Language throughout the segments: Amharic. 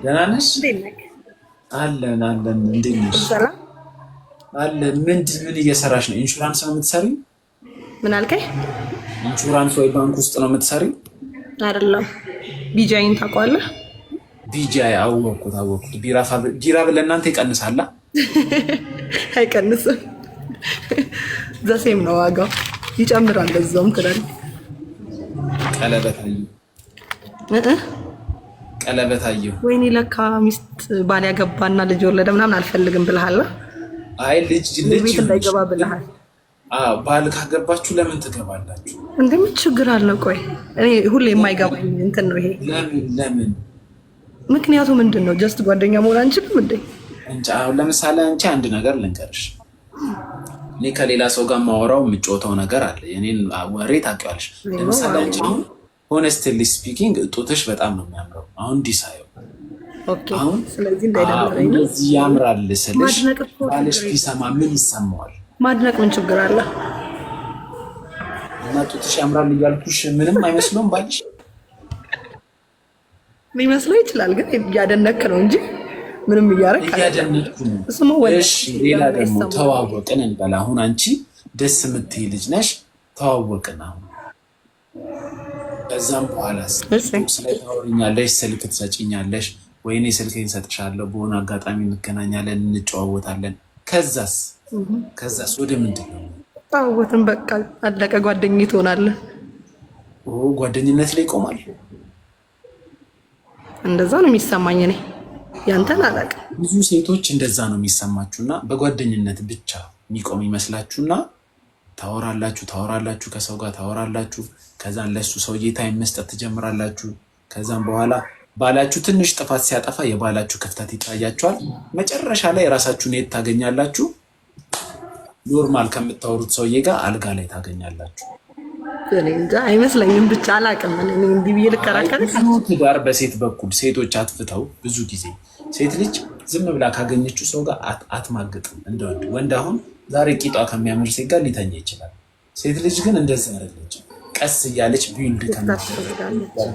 ደህና ነሽ? እንዴት አለን እንዴት ነሽ? ሰላም አለን። ምን እየሰራሽ ነው? ኢንሹራንስ ነው የምትሰሪው? ምን አልከኝ? ኢንሹራንስ ወይ ባንክ ውስጥ ነው የምትሰሪው? አይደለም። ቢጃይን ታውቀዋለህ? ቢጂአይ አወኩት። ቢራ ለእናንተ ይቀንሳላ? አይቀንስም። ዘሴም ነው ዋጋው፣ ይጨምራል በዛውም ትላለህ። ቀለበት አየሁ። ወይኔ ለካ ሚስት ባል ያገባና ልጅ ወለደ ምናምን አልፈልግም ብለሃል። አይ ልጅ ቤት እንዳይገባ ብለሃል። ባል ካገባችሁ ለምን ትገባላችሁ? እንደምን ችግር አለ? ቆይ እኔ ሁሌ የማይገባኝ እንትን ነው ይሄ። ለምን? ምክንያቱ ምንድን ነው? ጀስት ጓደኛ መሆን አንችልም እንዴ? አሁን ለምሳሌ አንቺ አንድ ነገር ልንገርሽ። እኔ ከሌላ ሰው ጋር ማወራው የምጮተው ነገር አለ። የኔን ወሬ ታውቂዋለሽ። ለምሳሌ አንቺ ሆነስትሊ ስፒኪንግ ጡትሽ በጣም ነው የሚያምረው። አሁን ዲሳየው አሁን ስለዚህ እንዳይደብረኝ ነው እዚህ ያምራል ስልሽ ባልሽ ቢሰማ ምን ይሰማዋል? ማድነቅ ምን ችግር አለ? እና ጡትሽ ያምራል እያልኩሽ ምንም አይመስለውም ባልሽ? ሊመስለው ይችላል፣ ግን እያደነክ ነው እንጂ ምንም እያደነኩ ነው። እሺ ሌላ ደግሞ ተዋወቅን እንበል። አሁን አንቺ ደስ የምትይ ልጅ ነሽ፣ ተዋወቅን አሁን ከዛም በኋላ ስለታወሪኛለሽ፣ ስልክ ትሰጪኛለሽ፣ ወይኔ ስልኬን ሰጥሻለሁ፣ በሆነ አጋጣሚ እንገናኛለን፣ እንጨዋወታለን። ከዛስ ወደ ምንድን ነው? ተዋወትን፣ በቃ አለቀ፣ ጓደኛዬ ትሆናለህ። ጓደኝነት ላይ ይቆማል። እንደዛ ነው የሚሰማኝ እኔ፣ ያንተን አላውቅም። ብዙ ሴቶች እንደዛ ነው የሚሰማችሁና በጓደኝነት ብቻ የሚቆም ይመስላችሁና ታወራላችሁ፣ ከሰው ጋር ታወራላችሁ። ከዛን ለሱ ሰውዬ ታይም መስጠት ትጀምራላችሁ። ከዛም በኋላ ባላችሁ ትንሽ ጥፋት ሲያጠፋ የባላችሁ ክፍተት ይታያችኋል። መጨረሻ ላይ ራሳችሁን የት ታገኛላችሁ? ኖርማል ከምታወሩት ሰውዬ ጋር አልጋ ላይ ታገኛላችሁ። እንጃ አይመስለኝም፣ ብቻ አላውቅም። እኔ እንዲህ ብዬ ልከራከር። ትዳር በሴት በኩል ሴቶች አትፍተው፣ ብዙ ጊዜ ሴት ልጅ ዝም ብላ ካገኘችው ሰው ጋር አትማግጥም። እንደወንድ ወንድ አሁን ዛሬ ቂጧ ከሚያምር ሴት ጋር ሊተኛ ይችላል። ሴት ልጅ ግን እንደዛ አይደለች። ቀስ እያለች ቢልድ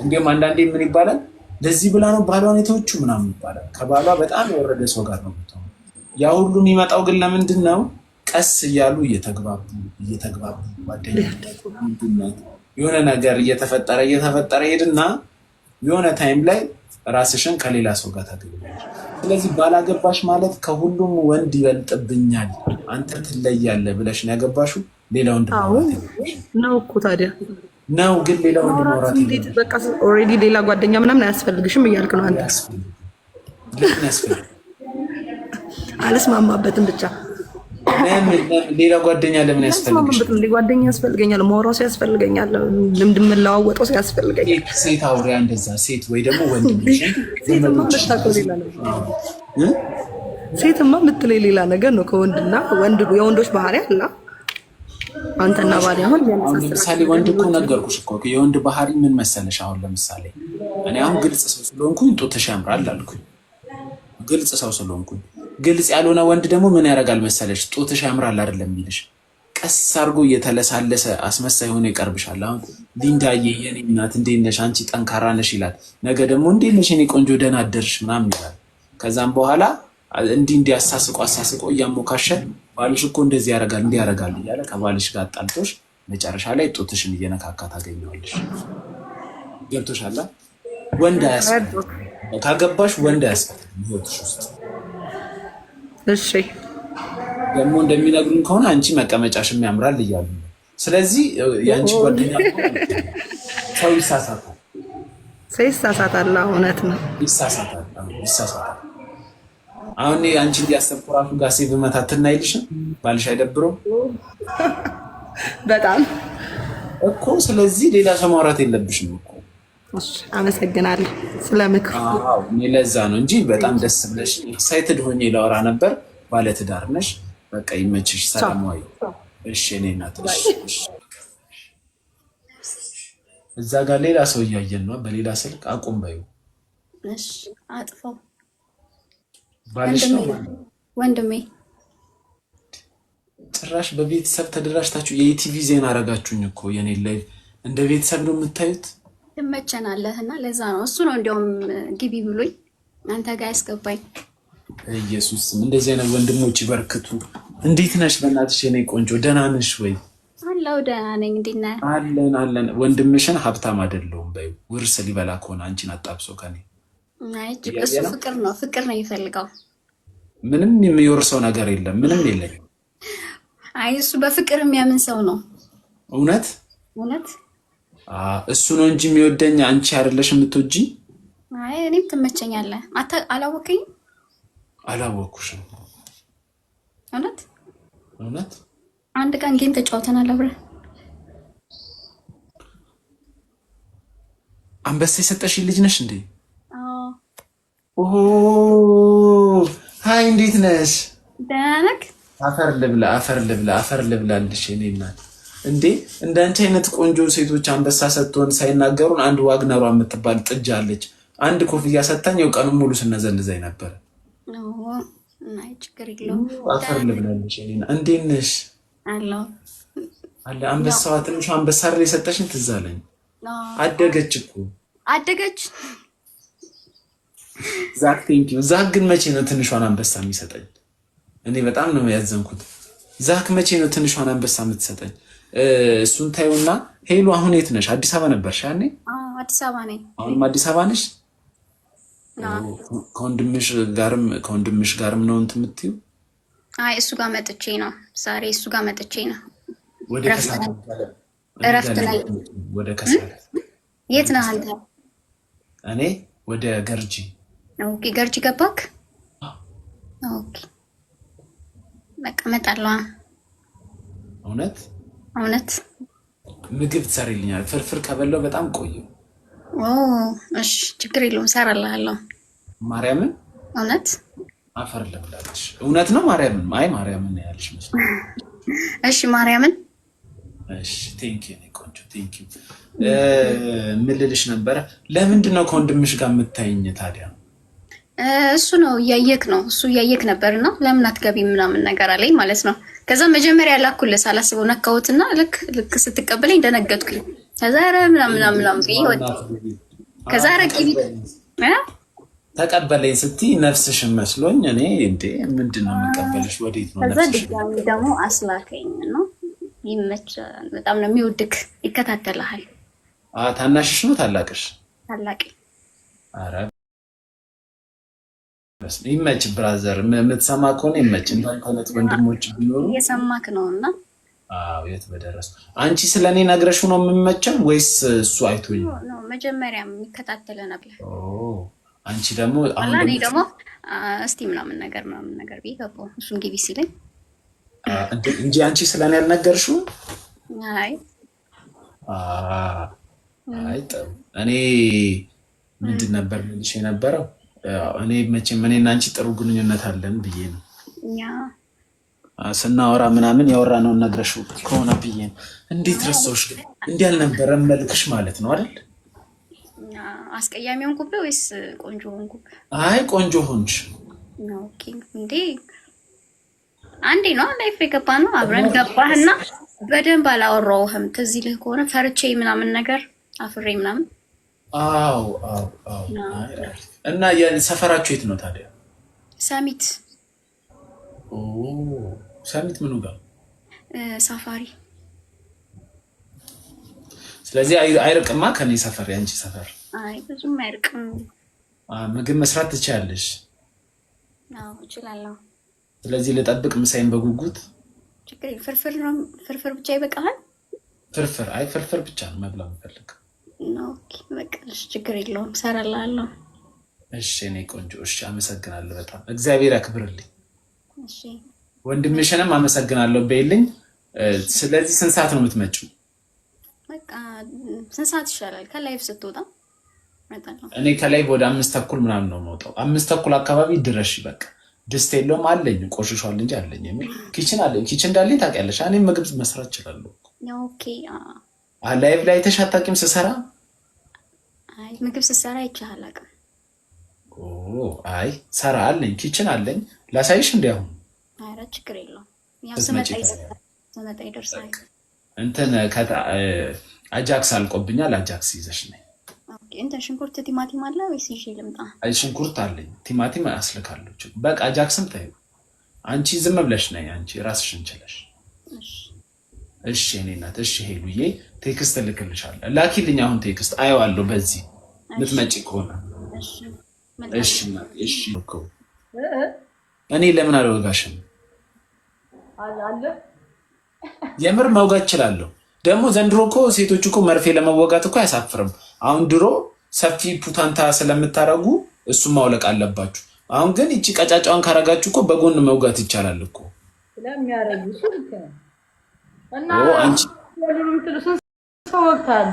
እንዲሁም አንዳንዴ ምን ይባላል፣ ለዚህ ብላ ነው ባሏን የተወችው ምናምን ይባላል። ከባሏ በጣም የወረደ ሰው ጋር ነው የምትሆነው። ያ ሁሉ የሚመጣው ግን ለምንድን ነው? ቀስ እያሉ እየተግባቡ ጓደኝነት የሆነ ነገር እየተፈጠረ ሄድና የሆነ ታይም ላይ ራስሽን ከሌላ ሰው ጋር ታገኛለሽ። ስለዚህ ባላገባሽ ማለት ከሁሉም ወንድ ይበልጥብኛል፣ አንተ ትለያለህ ብለሽ ነው ያገባሽው። ሌላ ወንድ ነው እኮ ታዲያ ነው። ግን ሌላ ወንድ ማውራት በቃ ኦልሬዲ ሌላ ጓደኛ ምናምን አያስፈልግሽም እያልክ ነው አንተ። ለምን ያስፈልግ? አልስማማበትም ብቻ ሌላ ጓደኛ ለምን ያስፈልግሽ? ጓደኛ ያስፈልገኛል፣ ማውራው ያስፈልገኛል፣ ልምድ የምንለዋወጠው ያስፈልገኛል። ሴት አውሪያ እንደዛ ሴት ወይ ደግሞ ወንድ ሴትማ የምትለኝ ሌላ ነገር ነው። ከወንድና ወንድ የወንዶች ባህሪ አለ። አንተና ባሪ አሁን ለምሳሌ ወንድ እኮ ነገርኩሽ እኮ የወንድ ባህሪ ምን መሰለሽ? አሁን ለምሳሌ እኔ አሁን ግልጽ ሰው ስለሆንኩኝ ጡትሽ ያምራል አልኩኝ። ግልጽ ሰው ስለሆንኩኝ ግልጽ ያልሆነ ወንድ ደግሞ ምን ያደርጋል መሰለሽ? ጡትሽ ያምራል አይደለም የሚልሽ፣ ቀስ አድርጎ እየተለሳለሰ አስመሳይ ሆኖ ይቀርብሻል። አሁን ሊንዳዬ የኔ እናት እንዴት ነሽ? አንቺ ጠንካራ ነሽ ይላል። ነገ ደግሞ እንዴት ነሽ የኔ ቆንጆ ደህና አደርሽ ምናምን ይላል። ከዛም በኋላ እንዲህ አሳስቆ እያሞካሸ ባልሽ እኮ እንደዚህ ያደርጋል እንዲህ ያደርጋል እያለ ከባልሽ ጋር ጣልቶሽ መጨረሻ ላይ ጡትሽን እየነካካ ታገኘዋለሽ። ገብቶሻል? ወንድ አያስፈልግም። ካገባሽ ወንድ አያስፈልግም ህይወትሽ ውስጥ። እሺ ደግሞ እንደሚነግሩን ከሆነ አንቺ መቀመጫሽም ያምራል እያሉ ነው። ስለዚህ የአንቺ ጓደኛ ሰው ይሳሳታል። እውነት ነው፣ ይሳሳታል። አሁን አንቺ እንዲያሰብኩ ራሱ ጋር ሴቭ መታትና አይልሽም? ባልሽ አይደብረውም በጣም እኮ። ስለዚህ ሌላ ሰው ማውራት የለብሽም እኮ። አመሰግናለሁ ስለ ምክር። እኔ ለዛ ነው እንጂ በጣም ደስ ብለሽ ኤክሳይትድ ሆኜ ላወራ ነበር። ባለትዳር ነሽ፣ በቃ ይመችሽ። ሰላማዊ እሺ። እኔ እናት እዛ ጋር ሌላ ሰው እያየን ነው፣ በሌላ ስልክ አቁም በይው። እሺ አጥፋው። ባልሽ ነው ወንድሜ። ጭራሽ በቤተሰብ ተደራጅታችሁ የኢቲቪ ዜና አረጋችሁኝ እኮ። የኔ ላይ እንደ ቤተሰብ ነው የምታዩት። ትመቸናለህና ለዛ ነው እሱ ነው እንዲያውም ግቢ ብሎኝ አንተ ጋር ያስገባኝ። ኢየሱስ እንደዚህ አይነት ወንድሞች ይበርክቱ። እንዴት ነሽ? በእናትሽ የኔ ቆንጆ ደህና ነሽ ወይ? አለው ደህና ነኝ። እንዴት ነህ? አለን። ወንድምሽን ሀብታም አይደለሁም በይው። ውርስ ሊበላ ከሆነ አንቺን አጣብሶ ከኔ። አይ እሱ ፍቅር ነው የሚፈልገው። ምንም የሚወርሰው ነገር የለም። ምንም የለም። አይ እሱ በፍቅር የሚያምን ሰው ነው። እውነት እሱ ነው እንጂ የሚወደኝ አንቺ አይደለሽ የምትወጂኝ። አይ እኔም ትመቸኛለህ። አላወቀኝም። አላወኩሽም። እውነት አንድ ቀን ጌም ተጫውተናል አብረን። አንበሳ የሰጠሽ ልጅ ነሽ እንዴ? አዎ። ሃይ እንዴት ነሽ? ደህና ነህ? አፈር ልብላልሽ የኔ እናት። እንዴ እንዳንቺ አይነት ቆንጆ ሴቶች አንበሳ ሰጥቶን ሳይናገሩን አንድ ዋግነሯ የምትባል ጥጃ አለች። አንድ ኮፍያ ሰጣኝ። ቀኑን ሙሉ ስነዘልዘኝ ነበር። አይ ችግር የለውም። አፈር ልብላልሽ የኔ እናት። እንዴት ነሽ? አለ አንበሳዋ ትንሿ አንበሳ አይደል የሰጠሽኝ? ትዝ አለኝ። አደገች እኮ ዛክ ቴንኪው። ዛክ ግን መቼ ነው ትንሿን አንበሳ የሚሰጠኝ? እኔ በጣም ነው ያዘንኩት። ዛክ መቼ ነው ትንሿን አንበሳ የምትሰጠኝ? እሱን ታዩና ሄሉ አሁን የት ነሽ? አዲስ አበባ ነበርሽ ያኔ? አዲስ አበባ ነኝ። አሁንም አዲስ አበባ ነሽ? ከወንድምሽ ጋርም ነው እንትን የምትይው? አይ እሱ ጋር መጥቼ ነው ዛሬ። እሱ ጋር መጥቼ ነው። ወደ ከሳለ እረፍት ላይ። ወደ ከሳለ የት ነህ አንተ? እኔ ወደ ገርጂ። ኦኬ ገርጂ ገባክ? ኦኬ በቃ እመጣለሁ። እውነት ምግብ ትሰሪልኛል? ፍርፍር ከበላው በጣም ቆየሁ። እሺ ችግር የለውም እሰራልሃለሁ። ማርያምን? እውነት አፈር ልብላለሽ። እውነት ነው ማርያምን? አይ ማርያምን ያልሽ መስሎኝ። እሺ ማርያምን። እሺ ቴንኪው እኔ ቆንጆ ቴንኪው። ምን ልልሽ ነበረ? ለምንድን ነው ከወንድምሽ ጋር የምታይኝ ታዲያ? እሱ እያየክ ነበርና ለምን አትገቢም ምናምን ነገር አለኝ ማለት ነው። ከዛ መጀመሪያ ላኩልህ ሳላስበው ነካሁትና ልክ ስትቀበለኝ ደነገጥኩኝ። ከዛ ኧረ ምናምን ብዬ ወጣሁ። ከዛ ረቂቢ ተቀበለኝ ስትይ ነፍስሽን መስሎኝ እኔ እንዴ ምንድን ነው የምቀበልሽ? ወዴት ነው? ከዛ ድጋሚ ደግሞ አስላከኝ ነው። ይመቻል። በጣም ነው የሚወድክ፣ ይከታተልሃል። ታናሽሽ ነው ታላቅሽ? ታላቅ። ኧረ ይመች ብራዘር፣ የምትሰማ ከሆነ ይመች። እንዳንተ አይነት ወንድሞች ቢኖሩ እየሰማክ ነው። እና አዎ የት በደረስ። አንቺ ስለኔ ነግረሽው ነው የምመቸው ወይስ እሱ አይቶኝ ነው? መጀመሪያም የሚከታተለ ነበር። አንቺ ደግሞ አሁን እኔ ደግሞ እስቲ ምናምን ነገር ቢገባው እሱን ግቢ ሲለኝ እንጂ አንቺ ስለኔ ያልነገርሽው? አይ ጥሩ። እኔ ምንድን ነበር ልልሽ የነበረው? እኔ መቼም እኔና አንቺ ጥሩ ግንኙነት አለን ብዬ ነው ስናወራ ምናምን ያወራነውን ነግረሽው ከሆነ ብዬ ነው። እንዴት ረሳሁሽ? ግን እንዲህ አልነበረም መልክሽ ማለት ነው አይደል? አስቀያሚ ሆንኩብህ ወይስ ቆንጆ ሆንኩብህ? አይ ቆንጆ ሆንሽ። ኦኬ እንዴ አንዴ ነው ላይፍ የገባ ነው አብረን ገባህና በደንብ አላወራሁህም። ትዝ ይልህ ከሆነ ፈርቼ ምናምን ነገር አፍሬ ምናምን። አዎ እና የሰፈራችሁ የት ነው ታዲያ? ሰሚት። ሰሚት ምኑ ጋር? ሳፋሪ። ስለዚህ አይርቅማ ከኔ ሰፈር ያንቺ ሰፈር? አይ ብዙም አይርቅም። ምግብ መስራት ትችያለሽ? አዎ እችላለሁ። ስለዚህ ልጠብቅ ምሳዬን በጉጉት። ችግር ፍርፍር ብቻ ይበቃሃል? ፍርፍር ብቻ ነው መብላ የምፈልግ። ኦኬ በቃ ችግር የለውም እሰራልሃለሁ። እሺ እኔ ቆንጆ። እሺ አመሰግናለሁ በጣም እግዚአብሔር ያክብርልኝ። እሺ ወንድምሽንም አመሰግናለሁ በይልኝ። ስለዚህ ስንት ሰዓት ነው የምትመጪው? በቃ ስንት ሰዓት ይሻላል? ከላይፍ ስትወጣ እመጣለሁ። እኔ ከላይ ወደ 5:30 ምናምን ነው የምወጣው። 5:30 አካባቢ ድረሽ። በቃ ድስት የለውም አለኝ፣ ቆሽሿል እንጂ አለኝ። ኪችን አለኝ። ኪችን እንዳለኝ ታውቂያለሽ። እኔ ምግብ መስራት እችላለሁ። ኦኬ ላይቭ ላይ ተሻታቂም ስሰራ? አይ ምግብ ስሰራ ይቻላል አቅም። አይ ሰራ አለኝ፣ ኪችን አለኝ። ላሳይሽ እንዲያውም። አረ ችግር የለውም። ያው ስመጣ ይደርሳል። እንትን አጃክስ አልቆብኛል። አጃክስ ይዘሽ ነይ። ኦኬ እንትን ሽንኩርት ቲማቲም አለ ወይስ ይዤ ልምጣ? አይ ሽንኩርት አለኝ፣ ቲማቲም አስልካለሁ። በቃ ጃክሰን ታዩ። አንቺ ዝም ብለሽ ነይ፣ አንቺ ራስሽን ችለሽ። እሺ እኔ እናት፣ እሺ ሄሉዬ፣ ቴክስት እልክልሻለሁ። ላኪልኝ አሁን ቴክስት አየዋለሁ። በዚህ ምትመጪ ከሆነ እሺ እናት፣ እሺ እኮ እኔ ለምን አልወጋሽም? አለ የምር መውጋት እችላለሁ። ደግሞ ዘንድሮ እኮ ሴቶች እኮ መርፌ ለመወጋት እኮ አያሳፍርም። አሁን ድሮ ሰፊ ፑታንታ ስለምታረጉ እሱም ማውለቅ አለባችሁ። አሁን ግን እቺ ቀጫጫዋን ካረጋችሁ እኮ በጎን መውጋት ይቻላል እኮ። ስለሚያረጉ ሱልከ እና አንቺ ሁሉንም ትልሱን ሰውታል።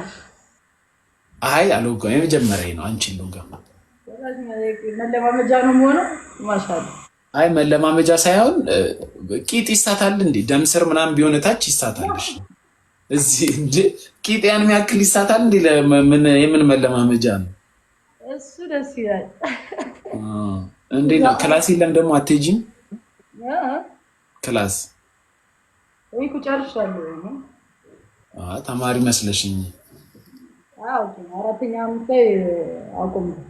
አይ አልወጋም፣ የመጀመሪያ ነው። አንቺ ልውጋ። መለማመጃ ነው የሚሆነው። ማሻአላ አይ መለማመጃ ሳይሆን ቂጥ ይሳታል እንዴ? ደም ስር ምናምን ቢሆን ታች ይሳታልሽ። እዚህ እንዴ ቂጥ ያን የሚያክል ይሳታል እንዴ? የምን መለማመጃ ነው እሱ? ደስ ይላል። እንዴ ነው ክላስ የለም ደግሞ አትሄጂም? ክላስ ወይ ቁጫርሻለሁ። ተማሪ መስለሽኝ። አዎ አራተኛ ዓመት ላይ አቆምኩት።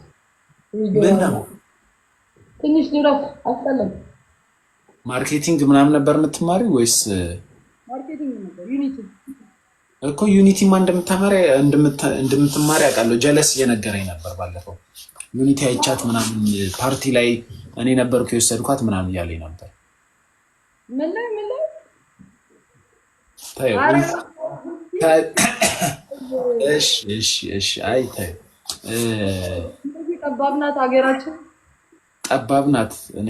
ምን ነው ትንሽ ልረፍ አስጠላኝ። ማርኬቲንግ ምናምን ነበር የምትማሪው ወይስ? ማርኬቲንግ ነበር። ዩኒቲ እኮ ዩኒቲ ማን እንደምትማሪ አውቃለሁ። ጀለስ እየነገረኝ ነበር ባለፈው። ዩኒቲ አይቻት ምናምን ፓርቲ ላይ እኔ ነበርኩ የወሰድኳት ምናምን እያለኝ ነበር። ምን ላይ እሺ አይ ታዩ ጠባብ ናት ሀገራችን፣ ጠባብ ናት። እኔ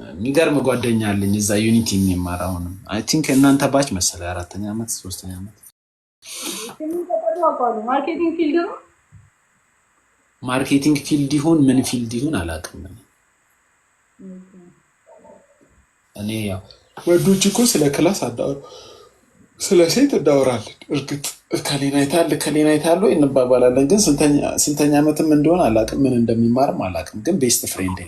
የሚገርም ጓደኛ አለኝ እዛ ዩኒቲ የሚማር አሁንም አይ ቲንክ እናንተ ባች መሰለኝ 4ኛ ዓመት 3ኛ ዓመት ማርኬቲንግ ፊልድ ነው። ማርኬቲንግ ፊልድ ይሁን ምን ፊልድ ይሁን አላውቅም። እኔ ያው ወንዶች እኮ ስለ ክላስ አዳወሩ ስለ ሴት እንዳወራለን። እርግጥ ከሌና ይታል እንባባላለን። ግን ስንተኛ ዓመትም እንደሆነ አላውቅም፣ ምን እንደሚማርም አላውቅም። ግን ቤስት ፍሬንድ